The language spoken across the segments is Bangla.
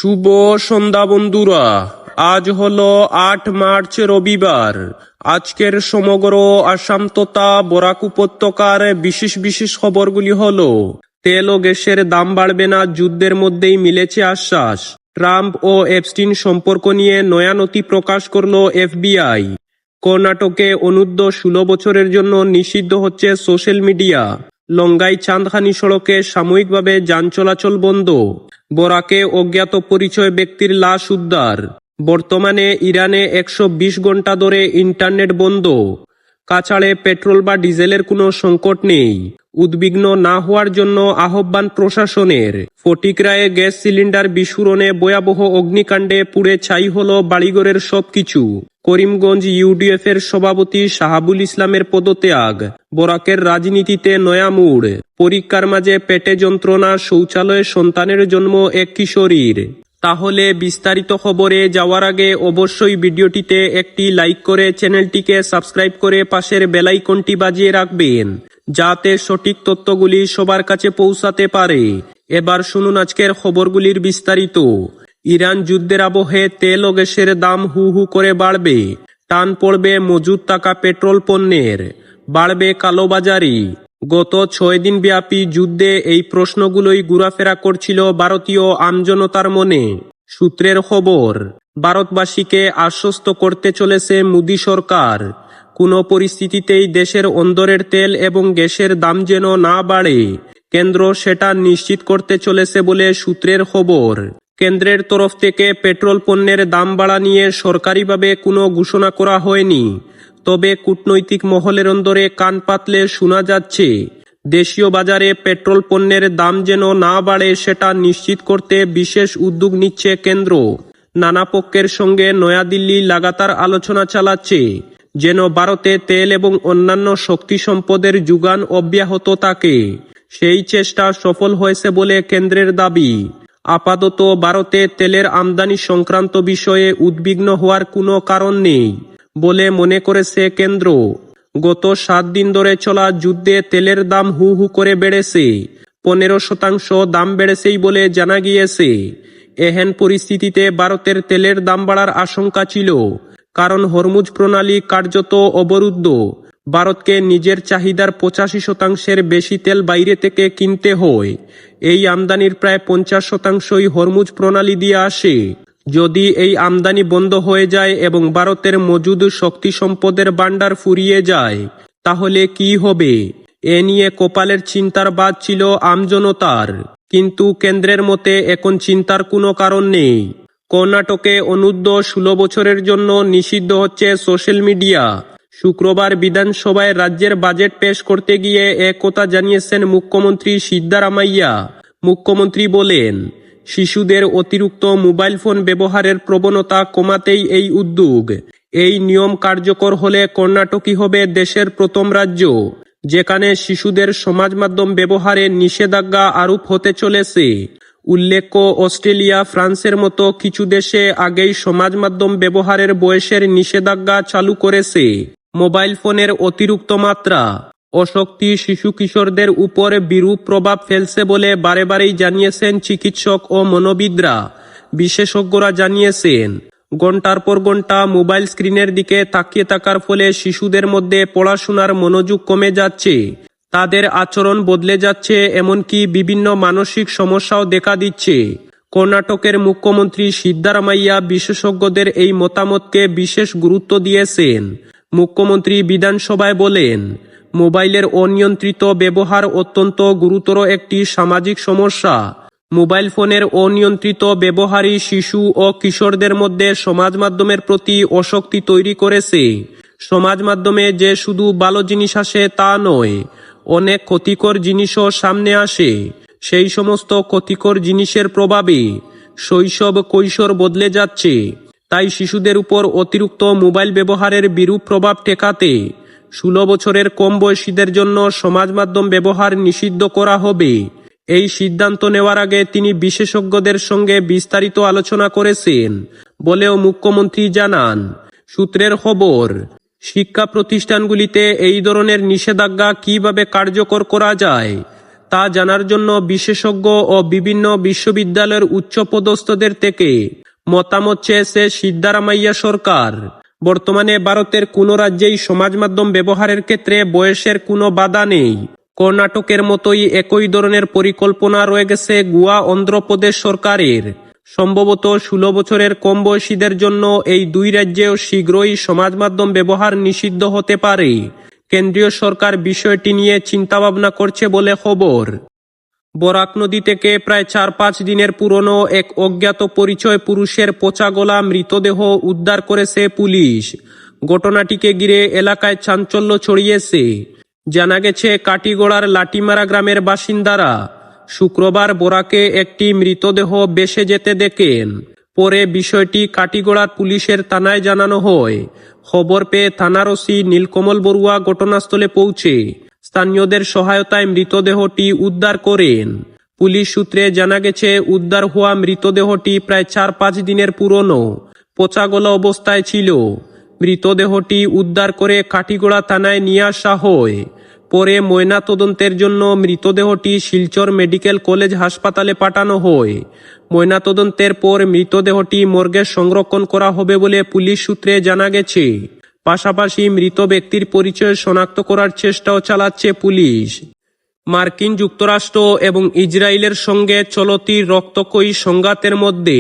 শুভ সন্ধ্যা বন্ধুরা। আজ হলো ৮ মার্চ রবিবার। আজকের সমগ্র আসাম তথা বরাক উপত্যকার বিশেষ বিশেষ খবরগুলি হলো: তেল ও গ্যাসের দাম বাড়বে না, যুদ্ধের মধ্যেই মিলেছে আশ্বাস। ট্রাম্প ও এপস্টিন সম্পর্ক নিয়ে নয়া নথি প্রকাশ করল FBI। কর্ণাটকে অনূর্ধ্ব 16 বছরের জন্য নিষিদ্ধ হচ্ছে সোশ্যাল মিডিয়া। লঙ্গাই চাঁদখানি সড়কে সাময়িকভাবে যান চলাচল বন্ধ। বরাকে অজ্ঞাত পরিচয় ব্যক্তির লাশ উদ্ধার। বর্তমানে ইরানে 120 ঘন্টা ধরে ইন্টারনেট বন্ধ। কাছাড়ে পেট্রোল বা ডিজেলের কোনো সংকট নেই। উদ্বিগ্ন না হওয়ার জন্য আহ্বান প্রশাসনের। ফটিকরায়ে গ্যাস সিলিন্ডার বিস্ফোরণে ভয়াবহ অগ্নিকাণ্ডে পুড়ে ছাই হলো বাড়িঘরের সবকিছু। করিমগঞ্জ UDF এর সভাপতি শাহাবুল ইসলামের পদত্যাগ। বরাকের রাজনীতিতে নয়া মোড়। পরীক্ষার মাঝে পেটে যন্ত্রণা, শৌচালয়ে সন্তানের জন্ম এক কিশোরীর। তাহলে বিস্তারিত খবরে যাওয়ার আগে অবশ্যই ভিডিওটিতে একটি লাইক করে চ্যানেলটিকে সাবস্ক্রাইব করে পাশের বেল আইকনটি বাজিয়ে রাখবেন, যাতে সঠিক তথ্যগুলি সবার কাছে পৌঁছাতে পারে। এবার শুনুন আজকের খবরগুলির বিস্তারিত। ইরান যুদ্ধের আবহে তেল ও গ্যাসের দাম হু হু করে বাড়বে। টান পড়বে মজুদ থাকা পেট্রোল পণ্যের। বাড়বে কালোবাজারি। গত 6 দিন ব্যাপী যুদ্ধে এই প্রশ্নগুলোই ঘোরাফেরা করছিল ভারতীয় আমজনতার মনে। সূত্রের খবর, ভারতবাসীকে আশ্বস্ত করতে চলেছে মোদী সরকার। কোনো পরিস্থিতিতেই দেশের অন্দরের তেল এবং গ্যাসের দাম যেন না বাড়ে, কেন্দ্র সেটা নিশ্চিত করতে চলেছে বলে সূত্রের খবর। কেন্দ্রের তরফ থেকে পেট্রোল পণ্যের দাম বাড়া নিয়ে সরকারিভাবে কোনো ঘোষণা করা হয়নি, তবে কূটনৈতিক মহলের অন্দরে কান পাতলে শোনা যাচ্ছে দেশীয় বাজারে পেট্রোল পণ্যের দাম যেন না বাড়ে সেটা নিশ্চিত করতে বিশেষ উদ্যোগ নিচ্ছে কেন্দ্র। নানা পক্ষের সঙ্গে নয়াদিল্লি লাগাতার আলোচনা চালাচ্ছে যেন ভারতে তেল এবং অন্যান্য শক্তি সম্পদের যোগান অব্যাহত থাকে। সেই চেষ্টা সফল হয়েছে বলে কেন্দ্রের দাবি। আপাতত ভারতে তেলের আমদানি সংক্রান্ত বিষয়ে উদ্বিগ্ন হওয়ার কোনো কারণ নেই বলে মনে করেছে কেন্দ্র। গত 7 দিন ধরে চলা যুদ্ধে তেলের দাম হু হু করে বেড়েছে। 15% দাম বেড়েছেই বলে জানা গিয়েছে। এহেন পরিস্থিতিতে ভারতের তেলের দাম বাড়ার আশঙ্কা ছিল, কারণ হরমুজ প্রণালী কার্যত অবরুদ্ধ। ভারতকে নিজের চাহিদার 85%-এর বেশি তেল বাইরে থেকে কিনতে হয়। এই আমদানির প্রায় 50%ই হরমুজ প্রণালী দিয়ে আসে। যদি এই আমদানি বন্ধ হয়ে যায় এবং ভারতের মজুদ শক্তি সম্পদের ভান্ডার ফুরিয়ে যায়, তাহলে কি হবে? এ নিয়ে কপালের চিন্তার বাদ ছিল আমজনতার। কিন্তু কেন্দ্রের মতে এখন চিন্তার কোনো কারণ নেই। কর্ণাটকে অনূর্ধ্ব 16 বছরের জন্য নিষিদ্ধ হচ্ছে সোশ্যাল মিডিয়া। শুক্রবার বিধানসভায় রাজ্যের বাজেট পেশ করতে গিয়ে একথা জানিয়েছেন মুখ্যমন্ত্রী সিদ্ধারামাইয়া। মুখ্যমন্ত্রী বলেন, শিশুদের অতিরিক্ত মোবাইল ফোন ব্যবহারের প্রবণতা কমাতেই এই উদ্যোগ। এই নিয়ম কার্যকর হলে কর্ণাটকই হবে দেশের প্রথম রাজ্য যেখানে শিশুদের সমাজ মাধ্যম ব্যবহারে নিষেধাজ্ঞা আরোপ হতে চলেছে। উল্লেখ্য, অস্ট্রেলিয়া, ফ্রান্সের মতো কিছু দেশে আগেই সমাজ মাধ্যম ব্যবহারের বয়সের নিষেধাজ্ঞা চালু করেছে। মোবাইল ফোনের অতিরিক্ত মাত্রা অশক্তি শিশু কিশোরদের উপর বিরূপ প্রভাব ফেলছে বলে বারে বারেই জানিয়েছেন চিকিৎসক ও মনোবিদরা। বিশেষজ্ঞরা জানিয়েছেন, ঘন্টার পর ঘন্টা মোবাইল স্ক্রিনের দিকে তাকিয়ে থাকার ফলে শিশুদের মধ্যে পড়াশোনার মনোযোগ কমে যাচ্ছে, তাদের আচরণ বদলে যাচ্ছে, এমনকি বিভিন্ন মানসিক সমস্যাও দেখা দিচ্ছে। কর্ণাটকের মুখ্যমন্ত্রী সিদ্ধারামাইয়া বিশেষজ্ঞদের এই মতামতকে বিশেষ গুরুত্ব দিয়েছেন। মুখ্যমন্ত্রী বিধানসভায় বলেন, মোবাইলের অনিয়ন্ত্রিত ব্যবহার অত্যন্ত গুরুতর একটি সামাজিক সমস্যা। মোবাইল ফোনের অনিয়ন্ত্রিত ব্যবহারই শিশু ও কিশোরদের মধ্যে সমাজ মাধ্যমের প্রতি আসক্তি তৈরি করেছে। সমাজ মাধ্যমে যে শুধু ভালো জিনিস আসে তা নয়, অনেক ক্ষতিকর জিনিসও সামনে আসে। সেই সমস্ত ক্ষতিকর জিনিসের প্রভাবে শৈশব কৈশোর বদলে যাচ্ছে। তাই শিশুদের উপর অতিরিক্ত মোবাইল ব্যবহারের বিরূপ প্রভাব ঠেকাতে 16 বছরের কম বয়সীদের জন্য সমাজ মাধ্যম ব্যবহার নিষিদ্ধ করা হবে। এই সিদ্ধান্ত নেওয়ার আগে তিনি বিশেষজ্ঞদের সঙ্গে বিস্তারিত আলোচনা করেছেন বলেও মুখ্যমন্ত্রী জানান। সূত্রের খবর, শিক্ষা প্রতিষ্ঠানগুলিতে এই ধরনের নিষেধাজ্ঞা কিভাবে কার্যকর করা যায় তা জানার জন্য বিশেষজ্ঞ ও বিভিন্ন বিশ্ববিদ্যালয়ের উচ্চপদস্থদের থেকে মতামত চেয়েছে সিদ্ধারামাইয়া সরকার। বর্তমানে ভারতের কোনো রাজ্যেই সমাজ মাধ্যম ব্যবহারের ক্ষেত্রে বয়সের কোনো বাধা নেই। কর্ণাটকের মতোই একই ধরনের পরিকল্পনা রয়ে গেছে গোয়া অন্ধ্রপ্রদেশ সরকারের। সম্ভবত 16 বছরের কম বয়সীদের জন্য এই দুই রাজ্যেও শীঘ্রই সমাজ মাধ্যম ব্যবহার নিষিদ্ধ হতে পারে। কেন্দ্রীয় সরকার বিষয়টি নিয়ে চিন্তাভাবনা করছে বলে খবর। বরাক নদী থেকে প্রায় 4-5 দিনের পুরনো এক অজ্ঞাত পরিচয় পুরুষের পচা গলা মৃতদেহ উদ্ধার করেছে পুলিশ। ঘটনাটিকে ঘিরে এলাকায় চাঞ্চল্য ছড়িয়েছে। জানা গেছে কাটিগড়ার লাটিমারা গ্রামের বাসিন্দারা শুক্রবার বরাকে একটি মৃতদেহ ভেসে যেতে দেখেন। পরে বিষয়টি কাটিগড়ার পুলিশের থানায় জানানো হয়। খবর পেয়ে থানার ওসি নীলকমল বড়ুয়া ঘটনাস্থলে পৌঁছে স্থানীয়দের সহায়তায় মৃতদেহটি উদ্ধার করেন। পুলিশ সূত্রে জানা গেছে উদ্ধার হওয়া মৃতদেহটি প্রায় 4-5 দিনের পুরনো, পচাগলা অবস্থায় ছিল। মৃতদেহটি উদ্ধার করে কাটিগড়া থানায় নিয়ে আসা হয়। পরে ময়নাতদন্তের জন্য মৃতদেহটি শিলচর মেডিকেল কলেজ হাসপাতালে পাঠানো হয়। ময়নাতদন্তের পর মৃতদেহটি মর্গে সংরক্ষণ করা হবে বলে পুলিশ সূত্রে জানা গেছে। পাশাপাশি মৃত ব্যক্তির পরিচয় শনাক্ত করার চেষ্টাও চালাচ্ছে পুলিশ। মার্কিন যুক্তরাষ্ট্র এবং ইসরায়েলের সঙ্গে চলতি রক্তক্ষয়ী সংঘাতের মধ্যে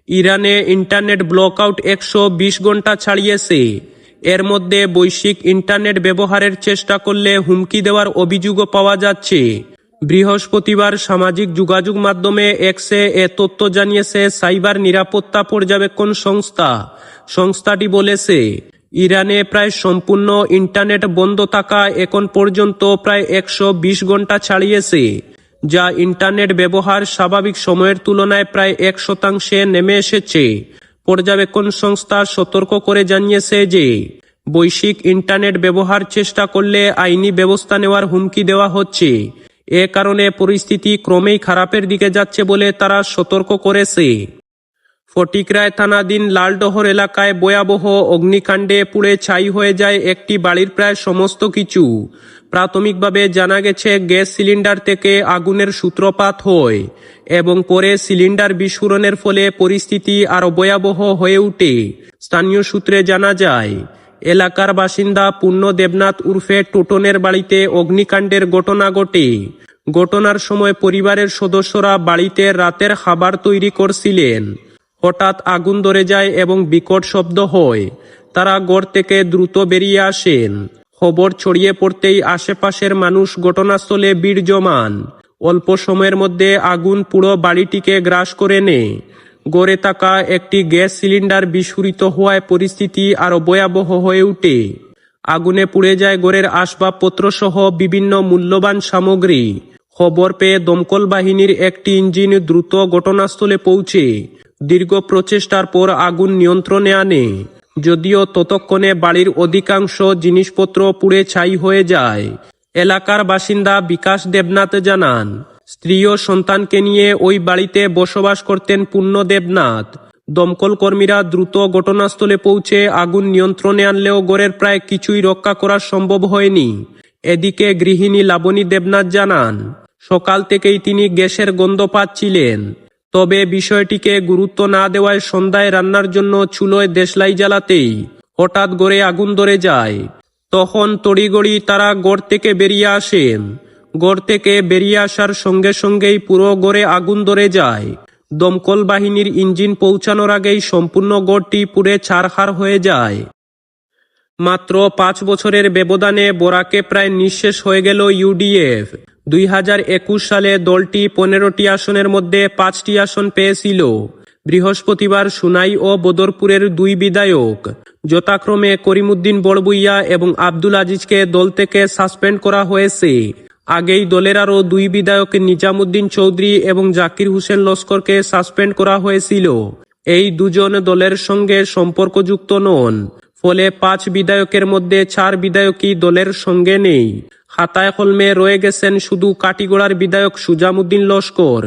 ইরানে ইন্টারনেট ব্লকআউট 120 ঘন্টা ছাড়িয়েছে। এর মধ্যে বৈশ্বিক ইন্টারনেট ব্যবহারের চেষ্টা করলে হুমকি দেওয়ার অভিযোগও পাওয়া যাচ্ছে। বৃহস্পতিবার সামাজিক যোগাযোগ মাধ্যমে এক্সে এ তথ্য জানিয়েছে সাইবার নিরাপত্তা পর্যবেক্ষণ সংস্থা। সংস্থাটি বলেছে, ইরানে প্রায় সম্পূর্ণ ইন্টারনেট বন্ধ থাকা এখন পর্যন্ত প্রায় 120 ঘন্টা ছাড়িয়েছে, যা ইন্টারনেট ব্যবহার স্বাভাবিক সময়ের তুলনায় প্রায় 1% নেমে এসেছে। পর্যবেক্ষণ সংস্থা সতর্ক করে জানিয়েছে যে বৈশ্বিক ইন্টারনেট ব্যবহার চেষ্টা করলে আইনি ব্যবস্থা নেওয়ার হুমকি দেওয়া হচ্ছে। এ কারণে পরিস্থিতি ক্রমেই খারাপের দিকে যাচ্ছে বলে তারা সতর্ক করেছে। ফটিকরায় থানাধীন লালডহর এলাকায় ভয়াবহ অগ্নিকাণ্ডে পুড়ে ছাই হয়ে যায় একটি বাড়ির প্রায় সমস্ত কিছু। প্রাথমিকভাবে জানা গেছে গ্যাস সিলিন্ডার থেকে আগুনের সূত্রপাত হয় এবং পরে সিলিন্ডার বিস্ফোরণের ফলে পরিস্থিতি আরো ভয়াবহ হয়ে ওঠে। স্থানীয় সূত্রে জানা যায়, এলাকার বাসিন্দা পূর্ণ দেবনাথ উর্ফে টোটনের বাড়িতে অগ্নিকাণ্ডের ঘটনা ঘটে। ঘটনার সময় পরিবারের সদস্যরা বাড়িতে রাতের খাবার তৈরি করছিলেন। হঠাৎ আগুন ধরে যায় এবং বিকট শব্দ হয়। তারা ঘর থেকে দ্রুত বেরিয়ে আসেন। খবর ছড়িয়ে পড়তেই আশেপাশের মানুষ ঘটনাস্থলে ভিড় জমান। অল্প সময়ের মধ্যে আগুন পুরো বাড়িটিকে গ্রাস করে নেয়। ঘরে থাকা একটি গ্যাস সিলিন্ডার বিস্ফোরিত হওয়ায় পরিস্থিতি আরো ভয়াবহ হয়ে ওঠে। আগুনে পুড়ে যায় ঘরের আসবাবপত্র সহ বিভিন্ন মূল্যবান সামগ্রী। খবর পেয়ে দমকল বাহিনীর একটি ইঞ্জিন দ্রুত ঘটনাস্থলে পৌঁছে দীর্ঘ প্রচেষ্টার পর আগুন নিয়ন্ত্রণে আনে। যদিও ততক্ষণে বাড়ির অধিকাংশ জিনিসপত্র পুড়ে ছাই হয়ে যায়। এলাকার বাসিন্দা বিকাশ দেবনাথ জানান, স্ত্রী ও সন্তানকে নিয়ে ওই বাড়িতে বসবাস করতেন পূর্ণ দেবনাথ। দমকল কর্মীরা দ্রুত ঘটনাস্থলে পৌঁছে আগুন নিয়ন্ত্রণে আনলেও ঘরের প্রায় কিছুই রক্ষা করা সম্ভব হয়নি। এদিকে গৃহিণী লাবণী দেবনাথ জানান, সকাল থেকেই তিনি গ্যাসের গন্ধ পাচ্ছিলেন। তবে বিষয়টিকে গুরুত্ব না দেওয়ায় সন্ধ্যায় রান্নার জন্য চুলোয় দেশলাই জ্বালাতেই হঠাৎ ঘরে আগুন ধরে যায়। তখন তড়িঘড়ি তারা ঘর থেকে বেরিয়ে আসেন। ঘর থেকে বেরিয়ে আসার সঙ্গে সঙ্গেই পুরো ঘরে আগুন ধরে যায়। দমকল বাহিনীর ইঞ্জিন পৌঁছানোর আগেই সম্পূর্ণ ঘরটি পুড়ে ছারখার হয়ে যায়। মাত্র 5 বছরের ব্যবধানে বরাকে প্রায় নিঃশেষ হয়ে গেল ইউডিএফ। 2021 সালে দলটি 15টি আসনের মধ্যে 5টি আসন পেয়েছিল। বৃহস্পতিবার সুনাই ও বদরপুরের 2 বিধায়ক যথাক্রমে করিমউদ্দিন বড়ভূইয়া এবং আব্দুল আজিজকে দল থেকে সাসপেন্ড করা হয়েছে। আগেই দলের আরও 2 বিধায়ক নিজামুদ্দিন চৌধুরী এবং জাকির হোসেন লস্করকে সাসপেন্ড করা হয়েছিল। এই দুজন দলের সঙ্গে সম্পর্কযুক্ত নন। ফলে 5 বিধায়কের মধ্যে 4 বিধায়কই দলের সঙ্গে নেই। খাতায় কলমে রয়ে গেছেন শুধু কাটিগড়ার বিধায়ক সুজামুদ্দিন লস্কর।